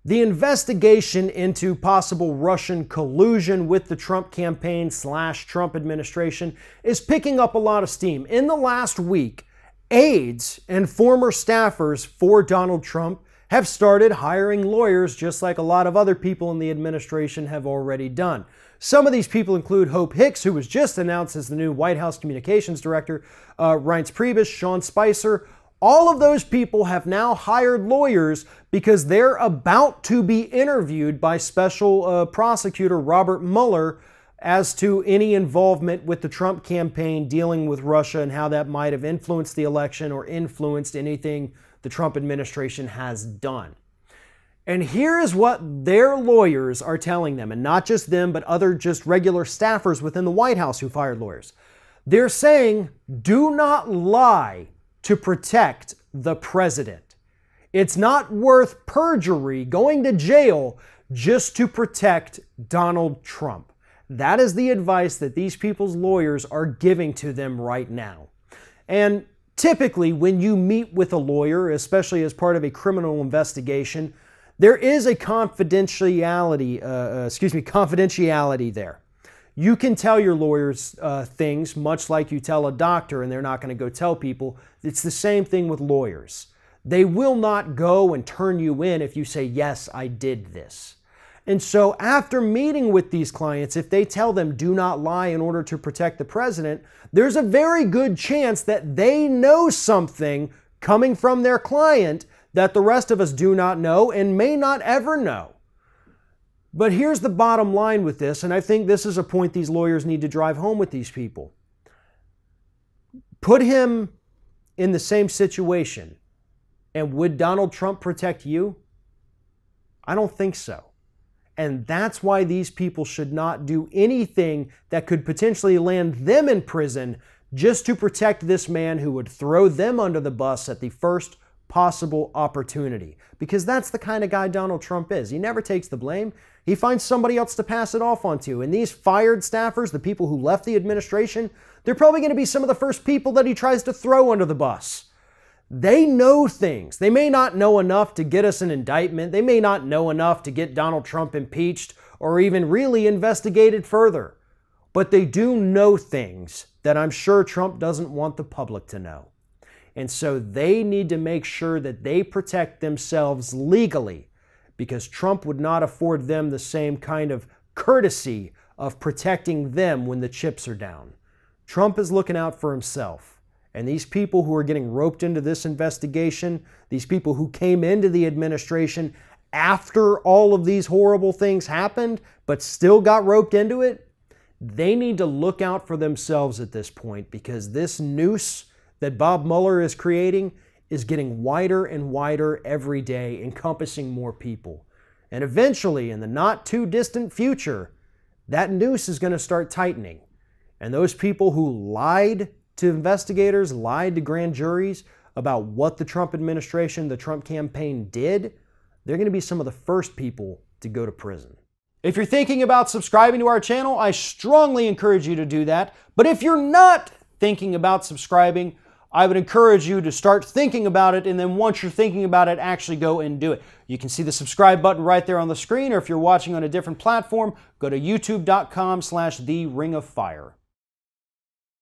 The investigation into possible Russian collusion with the Trump campaign / Trump administration is picking up a lot of steam. In the last week, aides and former staffers for Donald Trump have started hiring lawyers, just like a lot of other people in the administration have already done. Some of these people include Hope Hicks, who was just announced as the new White House Communications Director, Reince Priebus, Sean Spicer. All of those people have now hired lawyers because they're about to be interviewed by Special Prosecutor Robert Mueller as to any involvement with the Trump campaign dealing with Russia and how that might have influenced the election or influenced anything the Trump administration has done. And here is what their lawyers are telling them, and not just them, but other just regular staffers within the White House who fired lawyers. They're saying, do not lie to protect the president. It's not worth perjury, going to jail, just to protect Donald Trump. That is the advice that these people's lawyers are giving to them right now. And typically, when you meet with a lawyer, especially as part of a criminal investigation, there is a confidentiality there. You can tell your lawyers things much like you tell a doctor, and they're not going to go tell people. It's the same thing with lawyers. They will not go and turn you in if you say, yes, I did this. And so after meeting with these clients, if they tell them do not lie in order to protect the president, there's a very good chance that they know something coming from their client that the rest of us do not know and may not ever know. But here's the bottom line with this, and I think this is a point these lawyers need to drive home with these people. Put him in the same situation, and would Donald Trump protect you? I don't think so. And that's why these people should not do anything that could potentially land them in prison just to protect this man who would throw them under the bus at the first possible opportunity. Because that's the kind of guy Donald Trump is. He never takes the blame. He finds somebody else to pass it off onto. And these fired staffers, the people who left the administration, they're probably going to be some of the first people that he tries to throw under the bus. They know things. They may not know enough to get us an indictment. They may not know enough to get Donald Trump impeached or even really investigated further. But they do know things that I'm sure Trump doesn't want the public to know. And so they need to make sure that they protect themselves legally, because Trump would not afford them the same kind of courtesy of protecting them when the chips are down. Trump is looking out for himself. And these people who are getting roped into this investigation, these people who came into the administration after all of these horrible things happened, but still got roped into it, they need to look out for themselves at this point, because this noose that Bob Mueller is creating is getting wider and wider every day, encompassing more people. And eventually, in the not too distant future, that noose is going to start tightening. And those people who lied to investigators, lied to grand juries about what the Trump administration, the Trump campaign did, they're going to be some of the first people to go to prison. If you're thinking about subscribing to our channel, I strongly encourage you to do that. But if you're not thinking about subscribing, I would encourage you to start thinking about it, and then once you're thinking about it, actually go and do it. You can see the subscribe button right there on the screen, or if you're watching on a different platform, go to youtube.com/theringoffire.